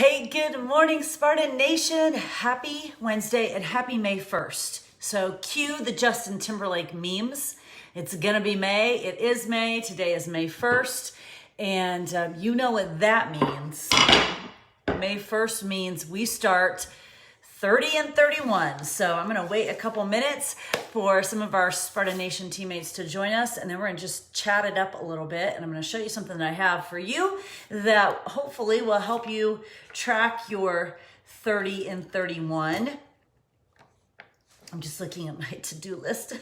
Hey, good morning, Spartan Nation. Happy Wednesday and happy May 1st. So cue the Justin Timberlake memes. It's gonna be May. It is May. Today is May 1st. And you know what that means. May 1st means we start 30 and 31. So I'm gonna wait a couple minutes for some of our Spartan Nation teammates to join us, and then we're gonna just chat it up a little bit, and I'm gonna show you something that I have for you that hopefully will help you track your 30 and 31. I'm just looking at my to-do list.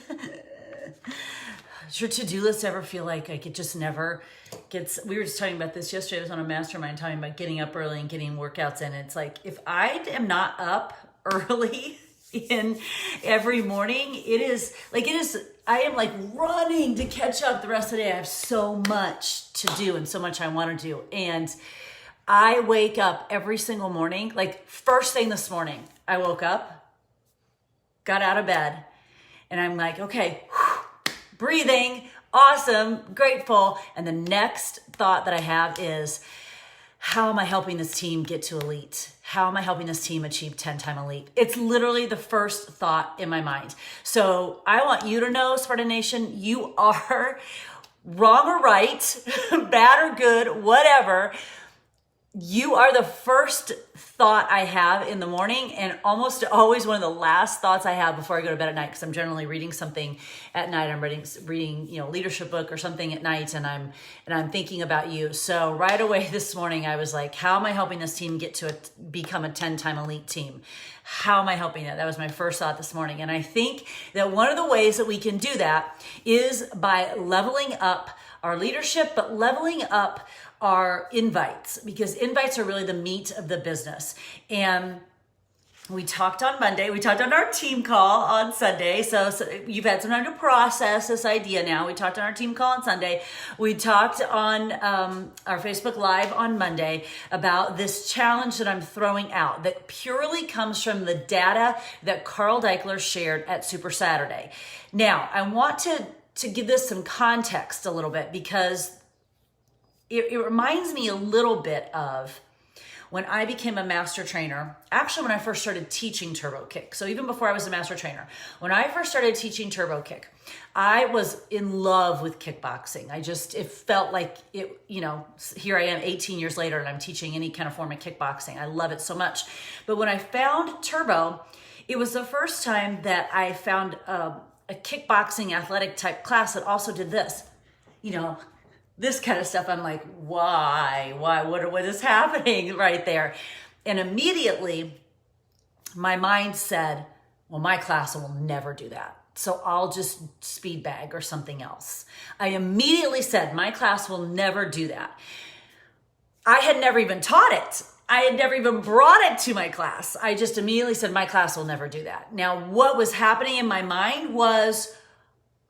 Does your to-do list ever feel like it just never gets, we were just talking about this yesterday. I was on a mastermind talking about getting up early and getting workouts in. It's like, if I am not up early in every morning, I am like running to catch up the rest of the day. I have so much to do and so much I want to do. And I wake up every single morning, like first thing this morning, I woke up, got out of bed, and I'm like, okay, breathing, awesome, grateful. And the next thought that I have is, how am I helping this team get to elite? How am I helping this team achieve 10-time elite? It's literally the first thought in my mind. So I want you to know, Spartan Nation, you are wrong or right, bad or good, whatever. You are the first thought I have in the morning, and almost always one of the last thoughts I have before I go to bed at night, because I'm generally reading something at night. I'm reading, leadership book or something at night, and I'm thinking about you. So right away this morning, I was like, how am I helping this team get to become a 10-time elite team? How am I helping it? That was my first thought this morning. And I think that one of the ways that we can do that is by leveling up our leadership, but leveling up our invites, because invites are really the meat of the business. And we talked on Monday, we talked on our team call on Sunday. So you've had some time to process this idea now. We talked on our team call on Sunday. We talked on our Facebook Live on Monday about this challenge that I'm throwing out that purely comes from the data that Carl Deichler shared at Super Saturday. Now, I want to give this some context a little bit, because it reminds me a little bit of when I became a master trainer, actually when I first started teaching Turbo Kick. So even before I was a master trainer, when I first started teaching Turbo Kick, I was in love with kickboxing. It felt like it, here I am 18 years later and I'm teaching any kind of form of kickboxing. I love it so much. But when I found Turbo, it was the first time that I found a kickboxing athletic type class that also did this, this kind of stuff. I'm like, why, what is happening right there? And immediately my mind said, well, my class will never do that. So I'll just speed bag or something else. I immediately said, my class will never do that. I had never even taught it. I had never even brought it to my class. I just immediately said, my class will never do that. Now, what was happening in my mind was,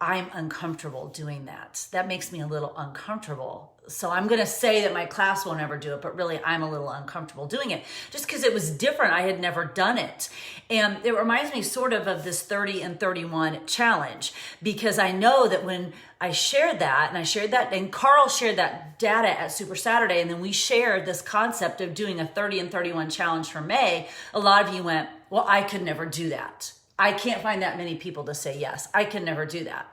I'm uncomfortable doing that. That makes me a little uncomfortable. So I'm going to say that my class won't ever do it, but really I'm a little uncomfortable doing it just because it was different. I had never done it. And it reminds me sort of this 30 and 31 challenge, because I know that when I shared that, and Carl shared that data at Super Saturday, and then we shared this concept of doing a 30 and 31 challenge for May, a lot of you went, well, I could never do that. I can't find that many people to say yes. I can never do that.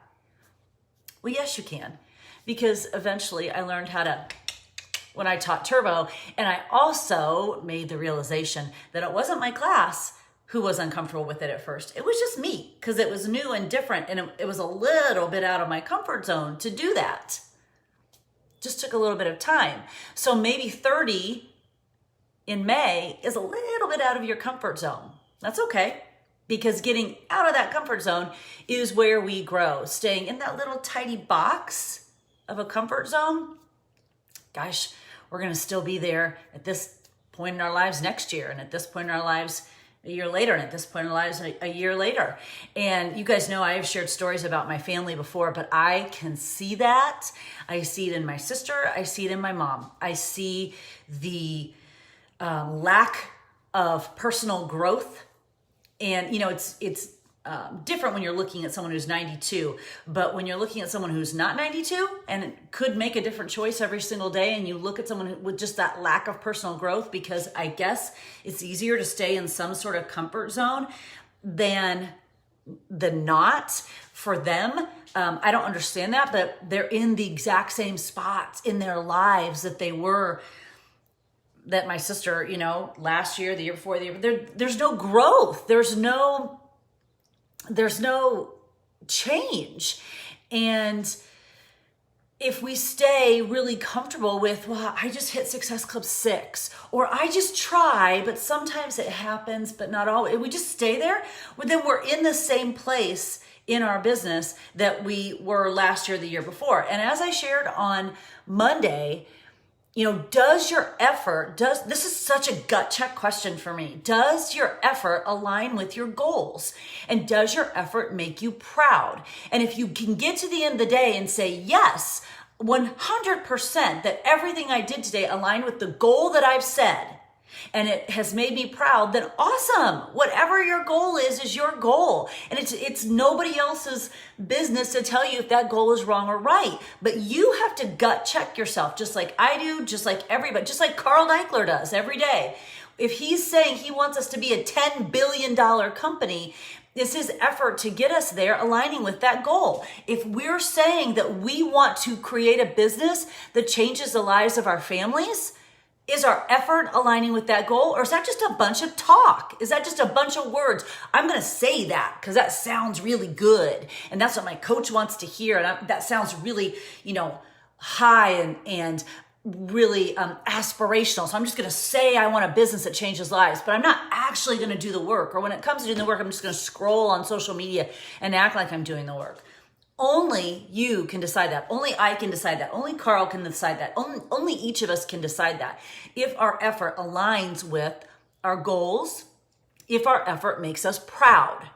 Well, yes, you can, because eventually I learned how to, when I taught Turbo, and I also made the realization that it wasn't my class who was uncomfortable with it at first. It was just me, because it was new and different, and it was a little bit out of my comfort zone to do that. Just took a little bit of time. So maybe 30 in May is a little bit out of your comfort zone. That's okay. Because getting out of that comfort zone is where we grow. Staying in that little tiny box of a comfort zone, gosh, we're going to still be there at this point in our lives next year, and at this point in our lives a year later, and at this point in our lives a year later. And you guys know I have shared stories about my family before, but I can see that. I see it in my sister. I see it in my mom. I see the lack of personal growth. And, it's different when you're looking at someone who's 92, but when you're looking at someone who's not 92 and could make a different choice every single day, and you look at someone with just that lack of personal growth, because I guess it's easier to stay in some sort of comfort zone than not for them. I don't understand that, but they're in the exact same spots in their lives that they were, that my sister, last year, the year before, there's no growth. There's no change. And if we stay really comfortable with, well, I just hit Success Club 6, or I just try, but sometimes it happens, but not always. We just stay there, well, then we're in the same place in our business that we were last year, the year before. And as I shared on Monday, does your effort, this is such a gut check question for me. Does your effort align with your goals? And does your effort make you proud? And if you can get to the end of the day and say, yes, 100% that everything I did today aligned with the goal that I've set, and it has made me proud, then awesome. Whatever your goal is your goal. And it's nobody else's business to tell you if that goal is wrong or right. But you have to gut check yourself, just like I do, just like everybody, just like Carl Deichler does every day. If he's saying he wants us to be a $10 billion company, it's his effort to get us there aligning with that goal. If we're saying that we want to create a business that changes the lives of our families, is our effort aligning with that goal? Or is that just a bunch of talk? Is that just a bunch of words? I'm going to say that because that sounds really good. And that's what my coach wants to hear. And that sounds really, high and really aspirational. So I'm just going to say I want a business that changes lives, but I'm not actually going to do the work. Or when it comes to doing the work, I'm just going to scroll on social media and act like I'm doing the work. Only you can decide that. Only I can decide that. Only Carl can decide that. Only each of us can decide that. If our effort aligns with our goals, if our effort makes us proud.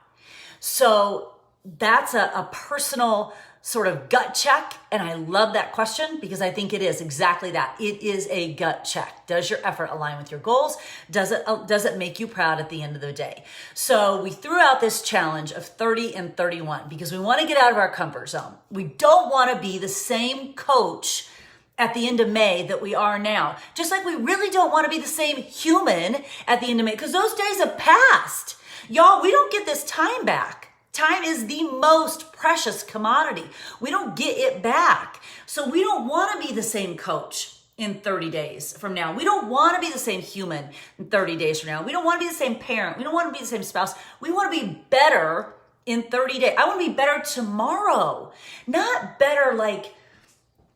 So that's a personal sort of gut check. And I love that question because I think it is exactly that. It is a gut check. Does your effort align with your goals? Does it make you proud at the end of the day? So we threw out this challenge of 30 and 31 because we want to get out of our comfort zone. We don't want to be the same coach at the end of May that we are now. Just like we really don't want to be the same human at the end of May because those days have passed. Y'all, we don't get this time back. Time is the most precious commodity. We don't get it back. So we don't want to be the same coach in 30 days from now. We don't want to be the same human in 30 days from now. We don't want to be the same parent. We don't want to be the same spouse. We want to be better in 30 days. I want to be better tomorrow. Not better like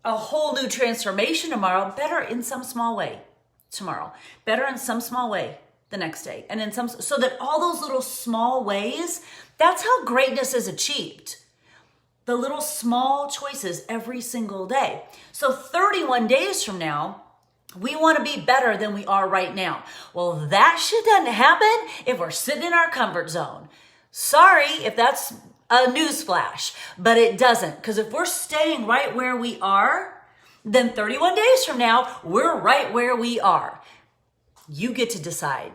a whole new transformation tomorrow. Better in some small way tomorrow. Better in some small way the next day. And in some, so that all those little small ways, that's how greatness is achieved. The little small choices every single day. So 31 days from now, we want to be better than we are right now. Well, that shit doesn't happen if we're sitting in our comfort zone. Sorry if that's a newsflash, but it doesn't. Because if we're staying right where we are, then 31 days from now, we're right where we are. You get to decide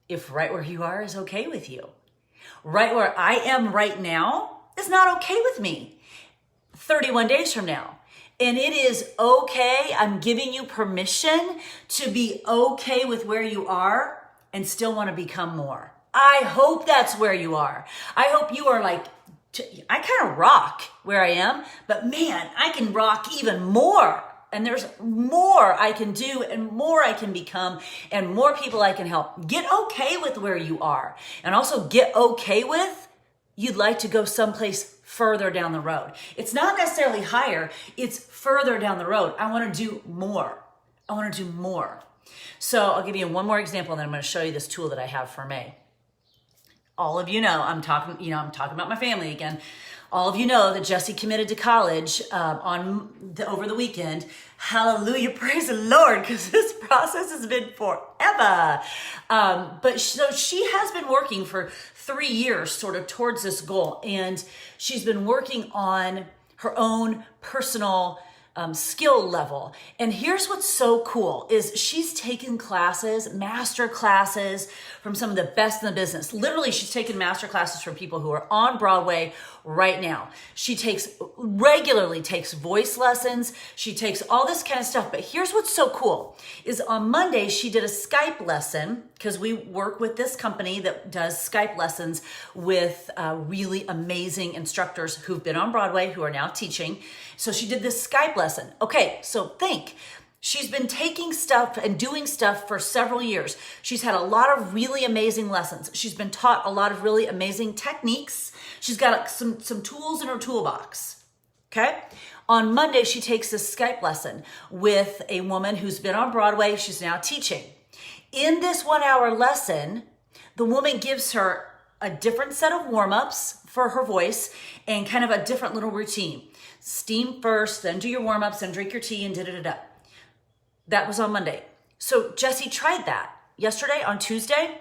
if right where you are is okay with you. Right where I am right now is not okay with me 31 days from now. And it is okay. I'm giving you permission to be okay with where you are and still want to become more. I hope that's where you are. I hope you are like, I kind of rock where I am, but man, I can rock even more. And there's more I can do and more I can become and more people I can help. Get okay with where you are. And also get okay with you'd like to go someplace further down the road. It's not necessarily higher. It's further down the road. I want to do more. I want to do more. So I'll give you one more example and then I'm going to show you this tool that I have for May. All of you know, I'm talking about my family again. All of you know that Jesse committed to college over the weekend. Hallelujah, praise the Lord, because this process has been forever. But so she has been working for 3 years sort of towards this goal. And she's been working on her own personal skill level. And here's what's so cool is she's taken classes, master classes from some of the best in the business. Literally, she's taken master classes from people who are on Broadway right now. She regularly takes voice lessons. She takes all this kind of stuff. But here's what's so cool is on Monday, she did a Skype lesson because we work with this company that does Skype lessons with really amazing instructors who've been on Broadway who are now teaching. So she did this Skype lesson. Okay, so think. She's been taking stuff and doing stuff for several years. She's had a lot of really amazing lessons. She's been taught a lot of really amazing techniques. She's got some tools in her toolbox, okay? On Monday, she takes this Skype lesson with a woman who's been on Broadway. She's now teaching. In this 1 hour lesson, the woman gives her a different set of warm-ups for her voice and kind of a different little routine. Steam first, then do your warm-ups, then drink your tea and da-da-da-da. That was on Monday. So Jessie tried that yesterday on Tuesday.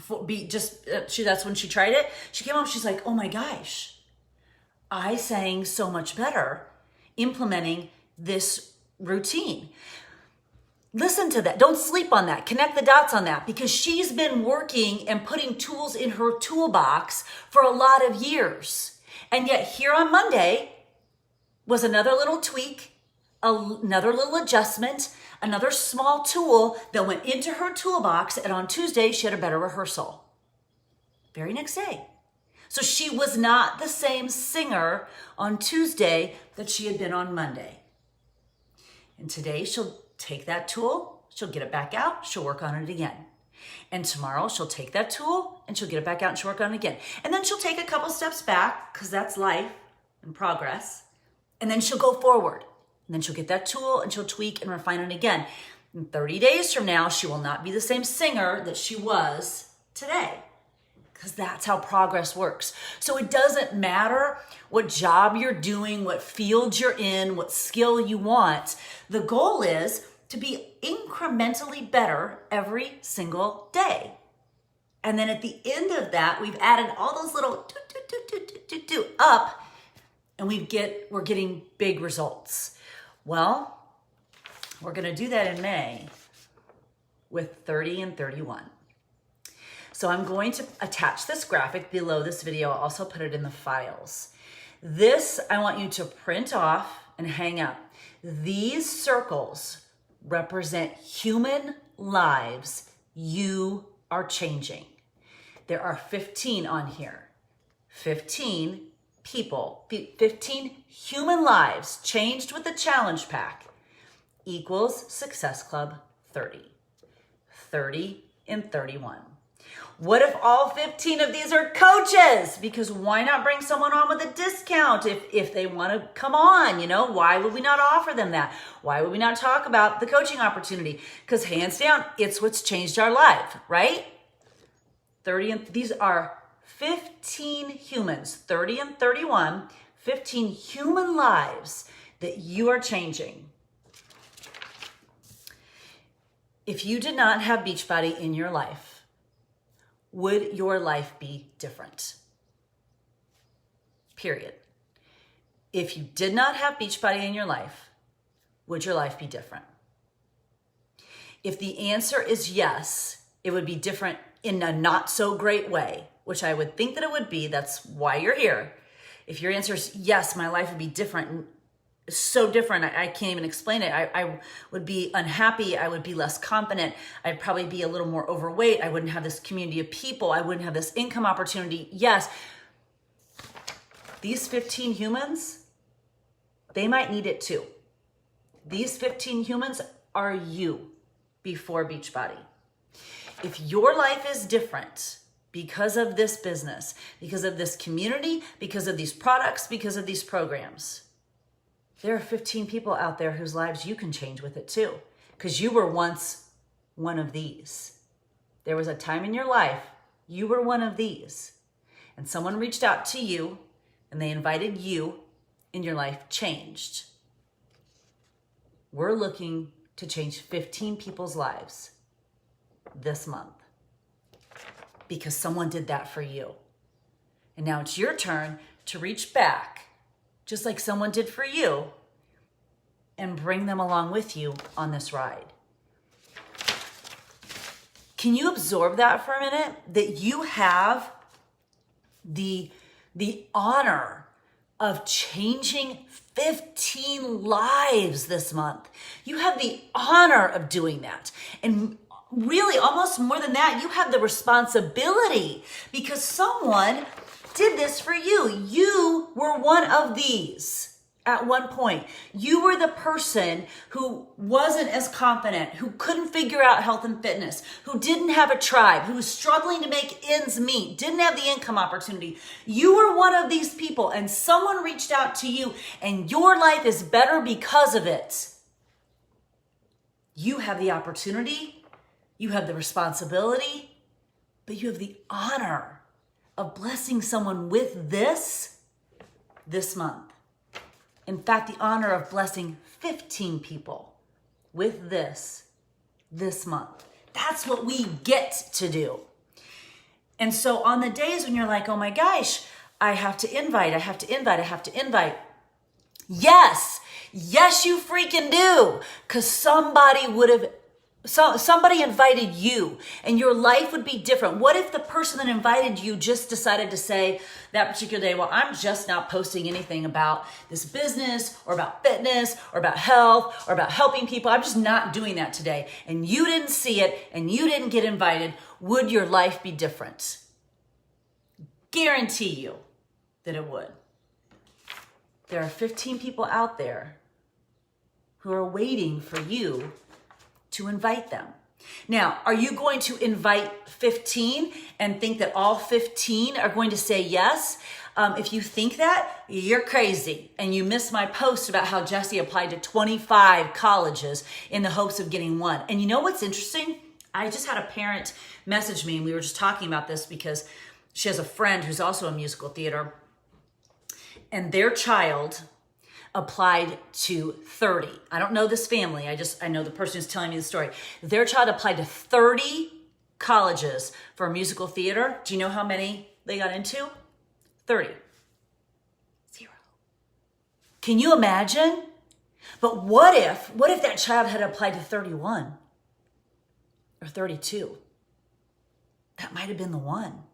That's when she tried it. She came home, she's like, oh my gosh, I sang so much better implementing this routine. Listen to that. Don't sleep on that. Connect the dots on that because she's been working and putting tools in her toolbox for a lot of years. And yet here on Monday was another little tweak, another little adjustment, another small tool that went into her toolbox. And on Tuesday, she had a better rehearsal. Very next day. So she was not the same singer on Tuesday that she had been on Monday. And today she'll take that tool, she'll get it back out, she'll work on it again. And tomorrow she'll take that tool and she'll get it back out and she'll work on it again. And then she'll take a couple steps back because that's life and progress. And then she'll go forward. And then she'll get that tool and she'll tweak and refine it again. In 30 days from now, she will not be the same singer that she was today. Because that's how progress works. So it doesn't matter what job you're doing, what field you're in, what skill you want. The goal is to be incrementally better every single day. And then at the end of that, we've added all those little up, and we're getting big results. Well, we're going to do that in May with 30 and 31. So I'm going to attach this graphic below this video. I'll also put it in the files. This, I want you to print off and hang up. These circles represent human lives you are changing. There are 15 on here. 15 people, 15 human lives changed with the challenge pack equals Success Club 30. 30 and 31. What if all 15 of these are coaches? Because why not bring someone on with a discount if they want to come on, Why would we not offer them that? Why would we not talk about the coaching opportunity? Because hands down, it's what's changed our life, right? 30 and these are 15 humans, 30 and 31, 15 human lives that you are changing. If you did not have Beachbody in your life, would your life be different? Period. If you did not have Beachbody in your life, would your life be different? If the answer is yes, it would be different in a not so great way, which I would think that it would be. That's why you're here. If your answer is yes, my life would be different, so different, I can't even explain it. I would be unhappy. I would be less confident. I'd probably be a little more overweight. I wouldn't have this community of people. I wouldn't have this income opportunity. Yes, these 15 humans, they might need it too. These 15 humans are you before Beachbody. If your life is different because of this business, because of this community, because of these products, because of these programs, there are 15 people out there whose lives you can change with it too, because you were once one of these. There was a time in your life you were one of these, and someone reached out to you and they invited you and your life changed. We're looking to change 15 people's lives this month because someone did that for you. And now it's your turn to reach back, just like someone did for you, and bring them along with you on this ride. Can you absorb that for a minute? That you have the honor of changing 15 lives this month. You have the honor of doing that. And really, almost more than that, you have the responsibility because someone did this for you. You were one of these. At one point, you were the person who wasn't as confident, who couldn't figure out health and fitness, who didn't have a tribe, who was struggling to make ends meet, didn't have the income opportunity. You were one of these people and someone reached out to you and your life is better because of it. You have the opportunity, you have the responsibility, but you have the honor of blessing someone with this month. In fact, the honor of blessing 15 people with this month. That's what we get to do. And so on the days when you're like, oh my gosh, I have to invite. Yes, you freaking do. Because somebody invited you and your life would be different. What if the person that invited you just decided to say that particular day, well, I'm just not posting anything about this business or about fitness or about health or about helping people. I'm just not doing that today. And you didn't see it and you didn't get invited. Would your life be different? Guarantee you that it would. There are 15 people out there who are waiting for you to invite them. Now, are you going to invite 15 and think that all 15 are going to say yes? If you think that, you're crazy. And you missed my post about how Jessie applied to 25 colleges in the hopes of getting one. And you know what's interesting? I just had a parent message me and we were just talking about this because she has a friend who's also in musical theater and their child applied to 30. I don't know this family. I know the person who's telling me the story. Their child applied to 30 colleges for musical theater. Do you know how many they got into? 30. 0. Can you imagine? But what if that child had applied to 31 or 32? That might have been the one.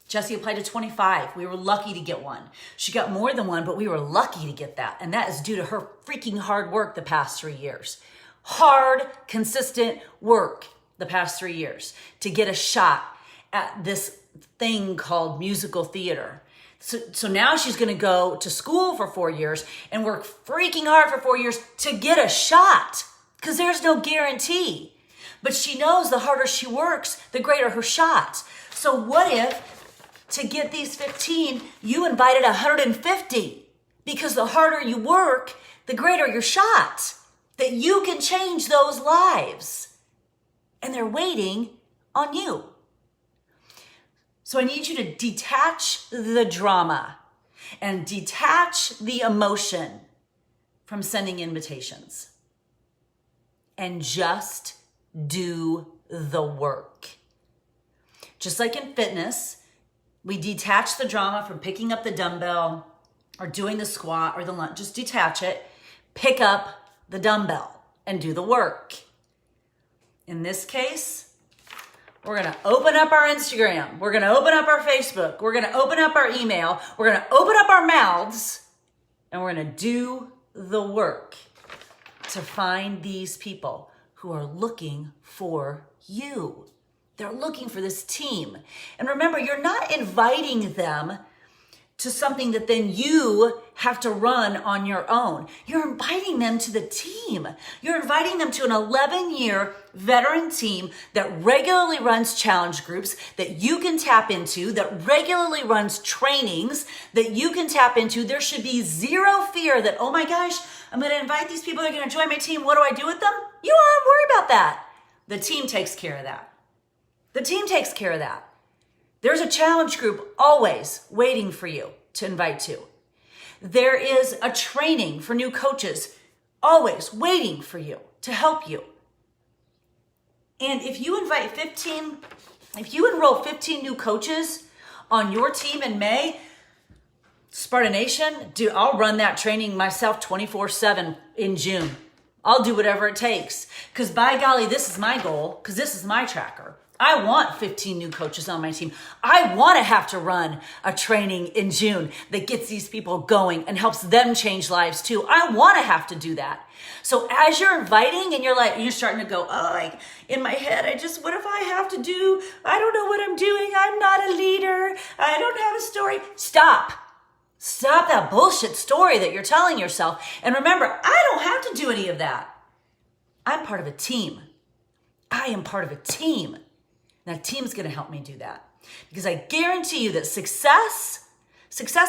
Jessie applied to 25. We were lucky to get one. She got more than one, but we were lucky to get that. And that is due to her freaking hard work the past 3 years. Hard, consistent work the past 3 years to get a shot at this thing called musical theater. So now she's going to go to school for 4 years and work freaking hard for 4 years to get a shot because there's no guarantee. But she knows the harder she works, the greater her shot. So what if to get these 15, you invited 150 because the harder you work, the greater your shot that you can change those lives. And they're waiting on you. So I need you to detach the drama and detach the emotion from sending invitations and just do the work. Just like in fitness, we detach the drama from picking up the dumbbell or doing the squat or the lunge. Just detach it, pick up the dumbbell and do the work. In this case, we're going to open up our Instagram. We're going to open up our Facebook. We're going to open up our email. We're going to open up our mouths and we're going to do the work to find these people who are looking for you. They're looking for this team. And remember, you're not inviting them to something that then you have to run on your own. You're inviting them to the team. You're inviting them to an 11-year veteran team that regularly runs challenge groups that you can tap into, that regularly runs trainings that you can tap into. There should be zero fear that, oh my gosh, I'm going to invite these people. They're going to join my team. What do I do with them? You don't have to worry about that. The team takes care of that. The team takes care of that. There's a challenge group always waiting for you to invite to. There is a training for new coaches always waiting for you to help you. And if you enroll 15 new coaches on your team in May, Sparta Nation, dude, I'll run that training myself 24/7 in June. I'll do whatever it takes. Because by golly, this is my goal, because this is my tracker. I want 15 new coaches on my team. I want to have to run a training in June that gets these people going and helps them change lives too. I want to have to do that. So as you're inviting and you're starting to go, oh, like in my head, what if I have to do, I don't know what I'm doing. I'm not a leader. I don't have a story. Stop. Stop that bullshit story that you're telling yourself. And remember, I don't have to do any of that. I'm part of a team. I am part of a team. That team's going to help me do that. Because I guarantee you that success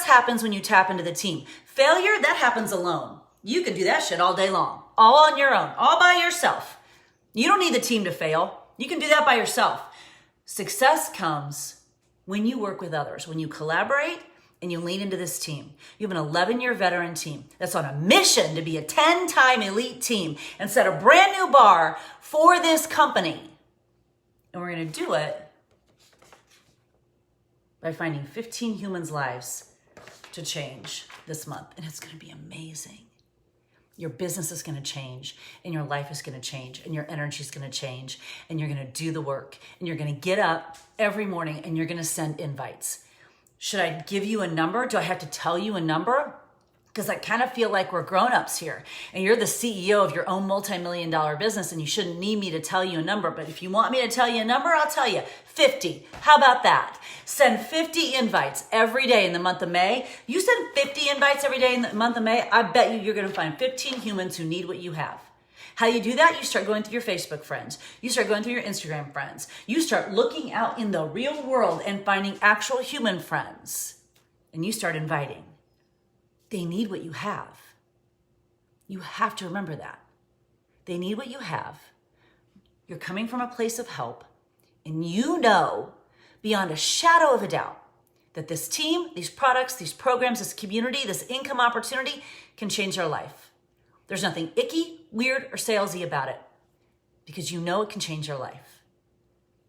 happens when you tap into the team. Failure, that happens alone. You can do that shit all day long, all on your own, all by yourself. You don't need the team to fail. You can do that by yourself. Success comes when you work with others, when you collaborate and you lean into this team. You have an 11-year veteran team that's on a mission to be a 10-time elite team and set a brand new bar for this company. And we're going to do it by finding 15 humans' lives to change this month. And it's going to be amazing. Your business is going to change, and your life is going to change, and your energy is going to change, and you're going to do the work, and you're going to get up every morning, and you're going to send invites. Should I give you a number? Do I have to tell you a number? Because I kind of feel like we're grown-ups here, and you're the CEO of your own multi-million-dollar business, and you shouldn't need me to tell you a number. But if you want me to tell you a number, I'll tell you 50. How about that? Send 50 invites every day in the month of May. You send 50 invites every day in the month of May, I bet you're going to find 15 humans who need what you have. How you do that? You start going through your Facebook friends. You start going through your Instagram friends. You start looking out in the real world and finding actual human friends. And you start inviting. They need what you have. You have to remember that. They need what you have. You're coming from a place of help, and you know beyond a shadow of a doubt that this team, these products, these programs, this community, this income opportunity can change their life. There's nothing icky, weird, or salesy about it because you know it can change your life.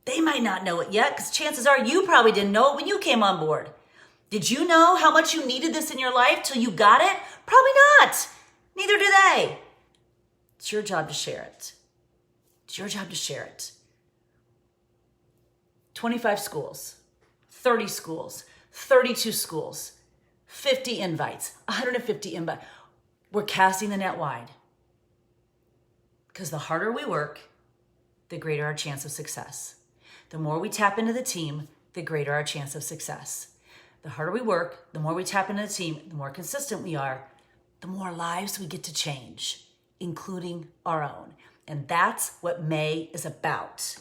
They might not know it yet because chances are you probably didn't know it when you came on board. Did you know how much you needed this in your life till you got it? Probably not. Neither do they. It's your job to share it. It's your job to share it. 25 schools, 30 schools, 32 schools, 50 invites, 150 invites. We're casting the net wide. Because the harder we work, the greater our chance of success. The more we tap into the team, the greater our chance of success. The harder we work, the more we tap into the team, the more consistent we are, the more lives we get to change, including our own. And that's what May is about.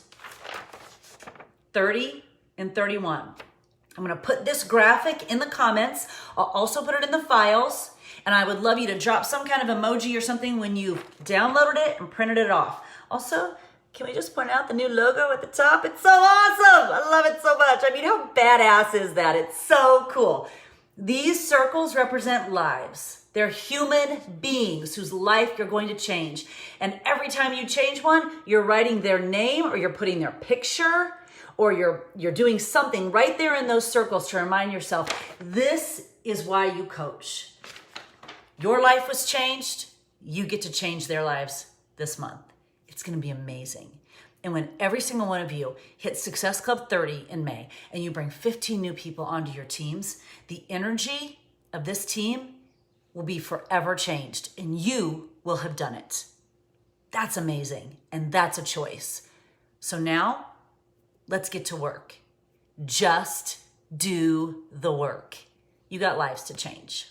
30 and 31. I'm going to put this graphic in the comments. I'll also put it in the files. And I would love you to drop some kind of emoji or something when you downloaded it and printed it off. Also, can we just point out the new logo at the top? It's so awesome. I love it so much. I mean, how badass is that? It's so cool. These circles represent lives. They're human beings whose life you're going to change. And every time you change one, you're writing their name or you're putting their picture or you're doing something right there in those circles to remind yourself, this is why you coach. Your life was changed. You get to change their lives this month. It's going to be amazing. And when every single one of you hits Success Club 30 in May and you bring 15 new people onto your teams, the energy of this team will be forever changed and you will have done it. That's amazing. And that's a choice. So now let's get to work. Just do the work. You got lives to change.